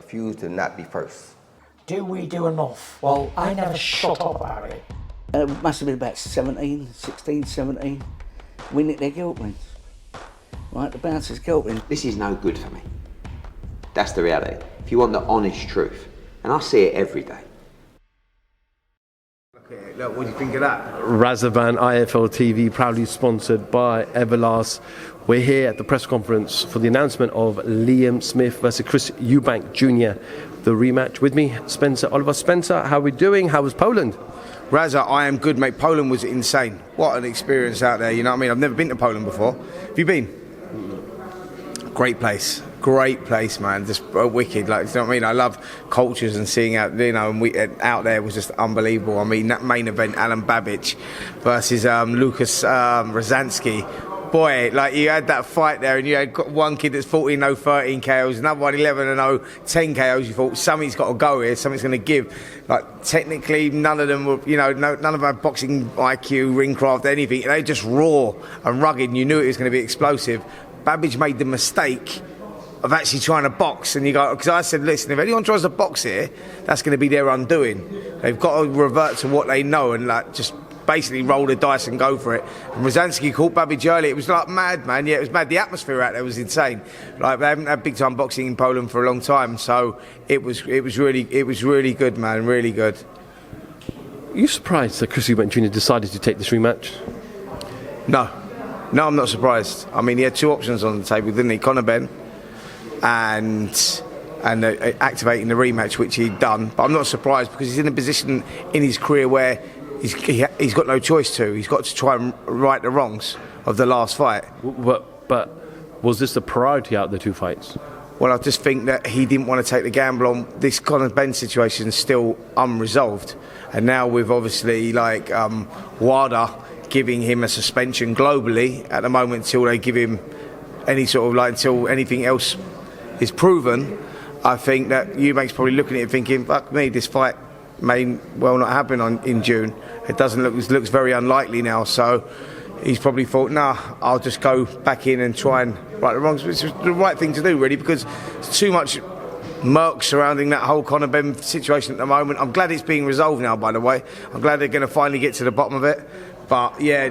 refuse to not be first. Do we do enough? Well, I never shut up about it. It must have been about 16, 17. We nicked their gilt rings. Right, the bouncer's gilt ring. This is no good for me. That's the reality. If you want the honest truth, and I see it every day. Look, what do you think of that? Razavan IFL TV, proudly sponsored by Everlast. We're here at the press conference for the announcement of Liam Smith versus Chris Eubank Jr. The rematch. With me, Spencer Oliver. Spencer, how are we doing? How was Poland? Raza, I am good, mate. Poland was insane. What an experience out there, you know what I mean? I've never been to Poland before. Have you been? Great place, man. Just wicked. Like, you know what I mean? I love cultures and seeing out, you know, and out there was just unbelievable. I mean, that main event, Alan Babic versus Lucas Rozansky. Boy, like, you had that fight there, and you had got one kid that's 14-0, 13 KOs, another one 11-0, 10 KOs. You thought something's got to go here, something's going to give. Like, technically, none of them were, you know, none of them had boxing IQ, ringcraft, anything. They were just raw and rugged, and you knew it was going to be explosive. Babic made the mistake of actually trying to box, and you go, because I said, listen, if anyone tries to box here, that's going to be their undoing. They've got to revert to what they know and like just basically roll the dice and go for it. And Rozansky caught Babic early. It was like mad, man. Yeah, it was mad. The atmosphere out there was insane. Like, they haven't had big time boxing in Poland for a long time, so it was really good, man. Really good. Are you surprised that Chris Eubank Jr. decided to take this rematch? No, I'm not surprised. I mean, he had two options on the table, didn't he? Conor Benn and activating the rematch, which he'd done. But I'm not surprised because he's in a position in his career where he's got no choice to. He's got to try and right the wrongs of the last fight. But was this the priority out of the two fights? Well, I just think that he didn't want to take the gamble on this Conor Benn situation still unresolved. And now with obviously like WADA giving him a suspension globally at the moment until they give him any sort of like until anything else is proven, I think that Eubank's probably looking at it thinking, fuck me, this fight may well not happen in June. It looks very unlikely now, so he's probably thought, nah, I'll just go back in and try and right the wrongs, which is the right thing to do really, because it's too much murk surrounding that whole Conor Benn situation at the moment. I'm glad it's being resolved now, by the way. I'm glad they're going to finally get to the bottom of it. But yeah,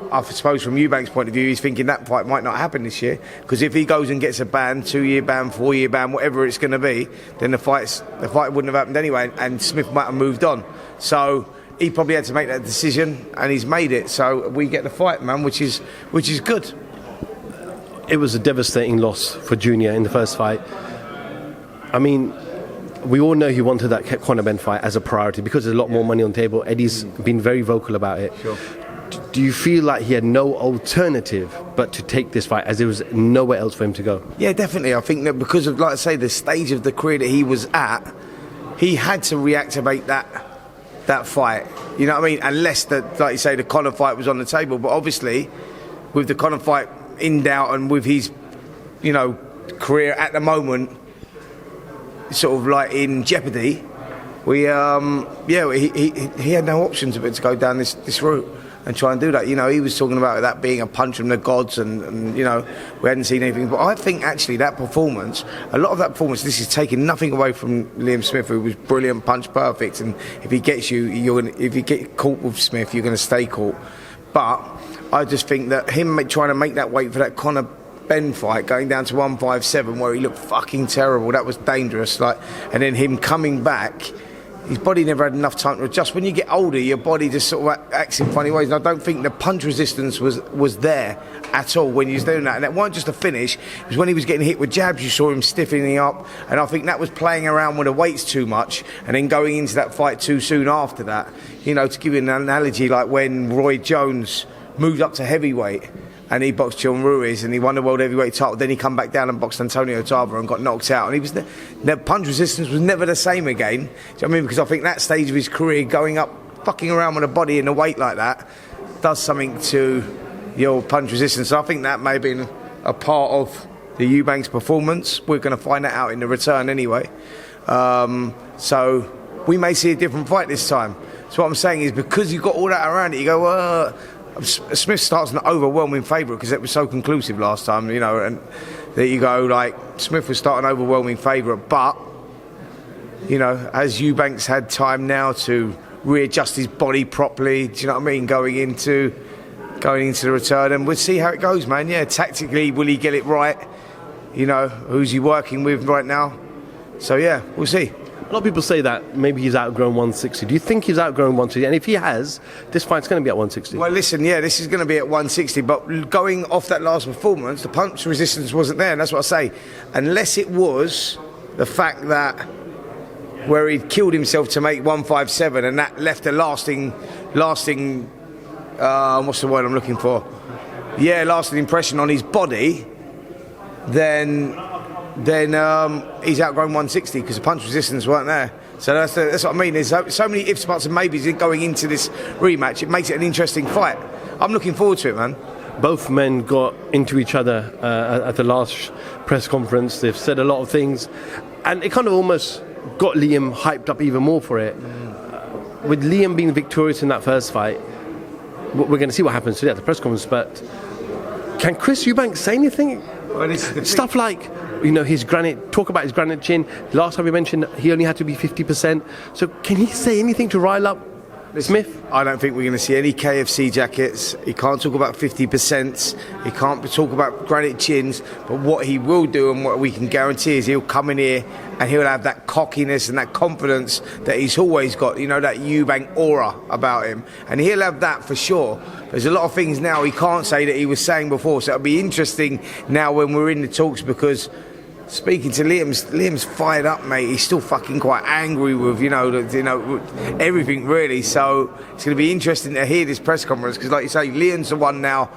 I suppose from Eubank's point of view, he's thinking that fight might not happen this year, because if he goes and gets a ban, 2-year ban, 4-year ban, whatever it's going to be, then the fight wouldn't have happened anyway, and Smith might have moved on. So he probably had to make that decision, and he's made it. So we get the fight, man, which is good. It was a devastating loss for Junior in the first fight. I mean, we all know he wanted that Conor Benn fight as a priority because there's a lot more money on the table. Eddie's been very vocal about it. Sure. Do you feel like he had no alternative but to take this fight, as there was nowhere else for him to go? Yeah, definitely. I think that because of, like I say, the stage of the career that he was at, he had to reactivate that fight. You know what I mean? Unless, like you say, the Conor fight was on the table. But obviously, with the Conor fight in doubt and with his, you know, career at the moment sort of like in jeopardy, he had no options but to go down this route and try and do that. You know, he was talking about that being a punch from the gods, and you know, we hadn't seen anything. But I think actually that performance, a lot of that performance, this is taking nothing away from Liam Smith, who was brilliant, punch perfect, and if he gets you, if you get caught with Smith, you're going to stay caught. But I just think that him trying to make that weight for that Conor Benn fight, going down to 157 where he looked fucking terrible, that was dangerous. Like, and then him coming back, his body never had enough time to adjust. When you get older, your body just sort of acts in funny ways. And I don't think the punch resistance was there at all when he was doing that. And it wasn't just a finish. It was when he was getting hit with jabs, you saw him stiffening up. And I think that was playing around with the weights too much and then going into that fight too soon after that. You know, to give you an analogy, like when Roy Jones moved up to heavyweight and he boxed John Ruiz and he won the world heavyweight title. Then he come back down and boxed Antonio Tarver and got knocked out. And he was the punch resistance was never the same again. Do you know what I mean? Because I think that stage of his career, going up, fucking around with a body and a weight like that, does something to your punch resistance. So I think that may have been a part of the Eubanks performance. We're going to find that out in the return anyway. So we may see a different fight this time. So what I'm saying is, because you've got all that around it, you go, Smith starts an overwhelming favourite because it was so conclusive last time, you know, and there you go, like, Smith was starting overwhelming favourite, but you know, has Eubanks had time now to readjust his body properly? Do you know what I mean? Going into the return, and we'll see how it goes, man. Yeah, tactically, will he get it right? You know, who's he working with right now? So yeah, we'll see. A lot of people say that maybe he's outgrown 160. Do you think he's outgrown 160? And if he has, this fight's going to be at 160. Well, listen, yeah, this is going to be at 160, but going off that last performance, the punch resistance wasn't there, and that's what I say. Unless it was the fact that where he'd killed himself to make 157, and that left a lasting, what's the word I'm looking for? Yeah, lasting impression on his body, then he's outgrown 160 because the punch resistance weren't there. So that's what I mean. There's so many ifs, buts and maybes going into this rematch. It makes it an interesting fight. I'm looking forward to it, man. Both men got into each other at the last press conference. They've said a lot of things, and it kind of almost got Liam hyped up even more for it. With Liam being victorious in that first fight, we're going to see what happens today at the press conference, but can Chris Eubanks say anything? Well, Stuff like, you know, talk about his granite chin. Last time we mentioned he only had to be 50%. So can he say anything to rile up Smith? I don't think we're going to see any KFC jackets. He can't talk about 50%. He can't talk about granite chins. But what he will do, and what we can guarantee, is he'll come in here and he'll have that cockiness and that confidence that he's always got. You know, that Eubank aura about him, and he'll have that for sure. There's a lot of things now he can't say that he was saying before. So it'll be interesting now when we're in the talks, because speaking to Liam's fired up, mate. He's still fucking quite angry with, you know, everything really. So it's going to be interesting to hear this press conference, because, like you say, Liam's the one now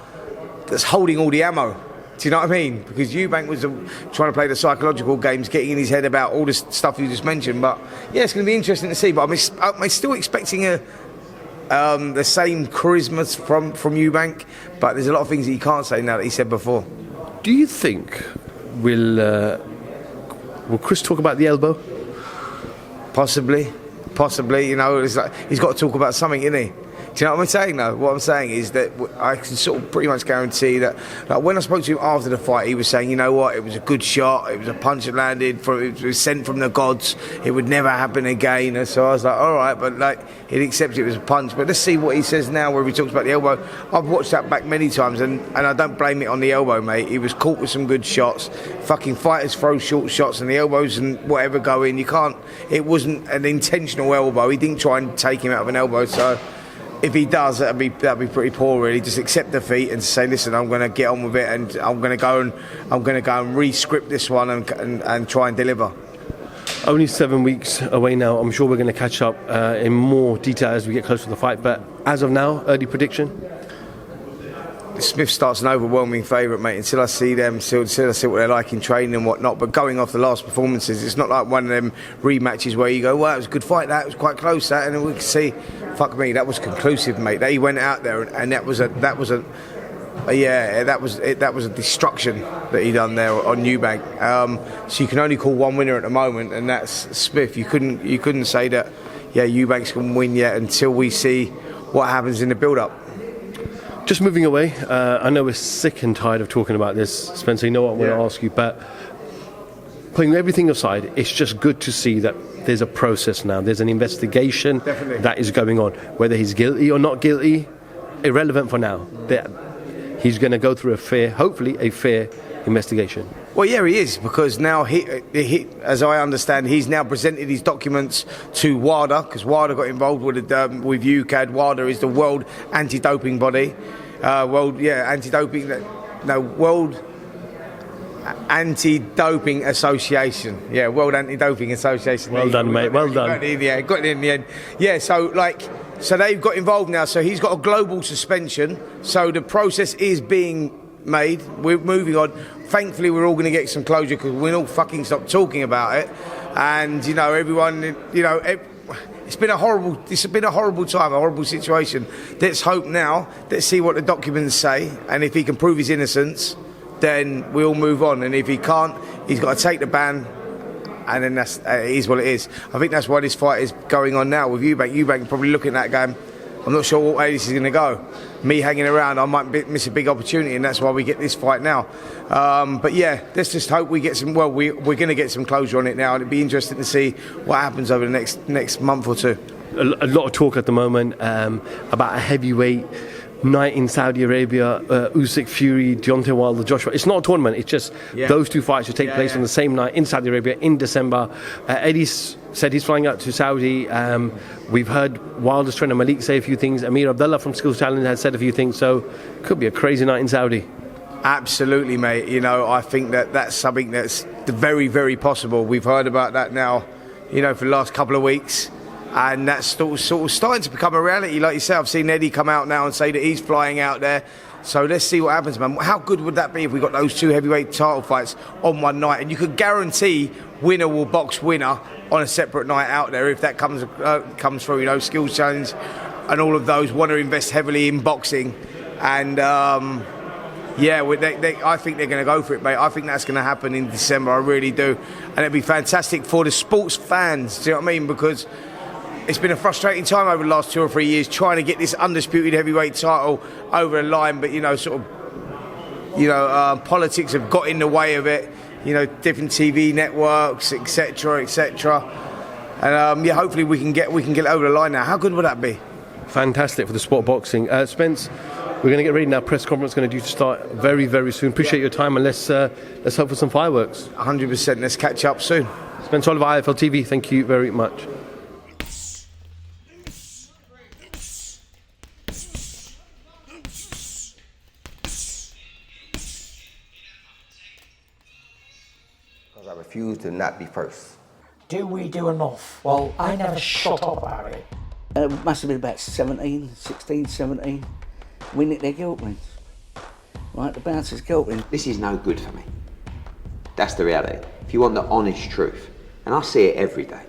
that's holding all the ammo. Do you know what I mean? Because Eubank was trying to play the psychological games, getting in his head about all this stuff you just mentioned. But yeah, it's going to be interesting to see. But I'm still expecting the same charisma from Eubank. But there's a lot of things that he can't say now that he said before. Do you think will Chris talk about the elbow? Possibly. You know, it's like he's got to talk about something, isn't he? Do you know what I'm saying, though? What I'm saying is that I can sort of pretty much guarantee that, like, when I spoke to him after the fight, he was saying, you know what, it was a good shot, it was a punch that landed, it was sent from the gods, it would never happen again. And so I was like, all right, but like, he'd accept it was a punch. But let's see what he says now, where he talks about the elbow. I've watched that back many times, and I don't blame it on the elbow, mate. He was caught with some good shots. Fucking fighters throw short shots, and the elbows and whatever go in. You can't, it wasn't an intentional elbow. He didn't try and take him out of an elbow, so if he does, that'd be pretty poor, really. Just accept defeat and say, listen, I'm going to get on with it, and I'm going to go and re-script this one and try and deliver. Only 7 weeks away now. I'm sure we're going to catch up in more detail as we get closer to the fight. But as of now, early prediction? Smith starts an overwhelming favourite, mate, until I see them, until I see what they're like in training and whatnot. But going off the last performances, it's not like one of them rematches where you go, well, it was a good fight, that, it was quite close, that, and then we can see, fuck me, that was conclusive, mate. That he went out there and that was a destruction that he done there on Eubank. So you can only call one winner at the moment, and that's Smith. You couldn't say that, yeah, Eubanks can win yet until we see what happens in the build-up. Just moving away, I know we're sick and tired of talking about this, Spencer. You know what I want to ask you, but putting everything aside, it's just good to see that there's a process now. There's an investigation that is going on. Whether he's guilty or not guilty, irrelevant for now. He's going to go through hopefully a fair investigation. Well, yeah, he is, because now he, as I understand, he's now presented his documents to WADA, because WADA got involved with UKAD. WADA is the World Anti-Doping Body. World Anti-Doping Association. Yeah, World Anti-Doping Association. Well done, mate. Well done. Got it in the end. Yeah, so they've got involved now. So he's got a global suspension. So the process is being made. We're moving on. Thankfully, we're all going to get some closure, because we'll all fucking stop talking about it. And you know, everyone, you know, it's been a horrible time, a horrible situation. Let's hope now. Let's see what the documents say, and if he can prove his innocence, then we'll move on. And if he can't, he's got to take the ban. And then it is what it is. I think that's why this fight is going on now with Eubank. Eubank probably looking at that going, I'm not sure what way this is going to go. Me hanging around, I might miss a big opportunity, and that's why we get this fight now. But yeah, let's just hope we get some. Well, we're going to get some closure on it now, and it'd be interesting to see what happens over the next month or two. A lot of talk at the moment about a heavyweight night in Saudi Arabia, Usyk, Fury, Deontay Wilder, Joshua. It's not a tournament, it's just those two fights will take place on the same night in Saudi Arabia in December. Eddie said he's flying out to Saudi. We've heard Wilder's trainer Malik say a few things. Amir Abdullah from Skills Challenge has said a few things, so could be a crazy night in Saudi. Absolutely, mate. You know, I think that's something that's very, very possible. We've heard about that now, you know, for the last couple of weeks. And that's sort of starting to become a reality. Like you say, I've seen Eddie come out now and say that he's flying out there. So let's see what happens, man. How good would that be if we got those two heavyweight title fights on one night? And you could guarantee winner will box winner on a separate night out there if that comes through. You know, Skills Challenge and all of those want to invest heavily in boxing. And I think they're going to go for it, mate. I think that's going to happen in December. I really do. And it'd be fantastic for the sports fans. Do you know what I mean? Because it's been a frustrating time over the last 2 or 3 years trying to get this undisputed heavyweight title over the line, but politics have got in the way of it. You know, different TV networks, etc., etc. And hopefully we can get it over the line now. How good would that be? Fantastic for the sport of boxing. Spence, we're going to get ready now. Press conference going to due to start very, very soon. Appreciate your time, and let's hope for some fireworks. 100%. Let's catch up soon. Spence Oliver, IFL TV. Thank you very much. I refuse to not be first. Do we do enough? Well, I never shut up about it. It must have been about 17. We nicked their guilt rings. Right, the bouncer's guilt ring. This is no good for me. That's the reality. If you want the honest truth, and I see it every day,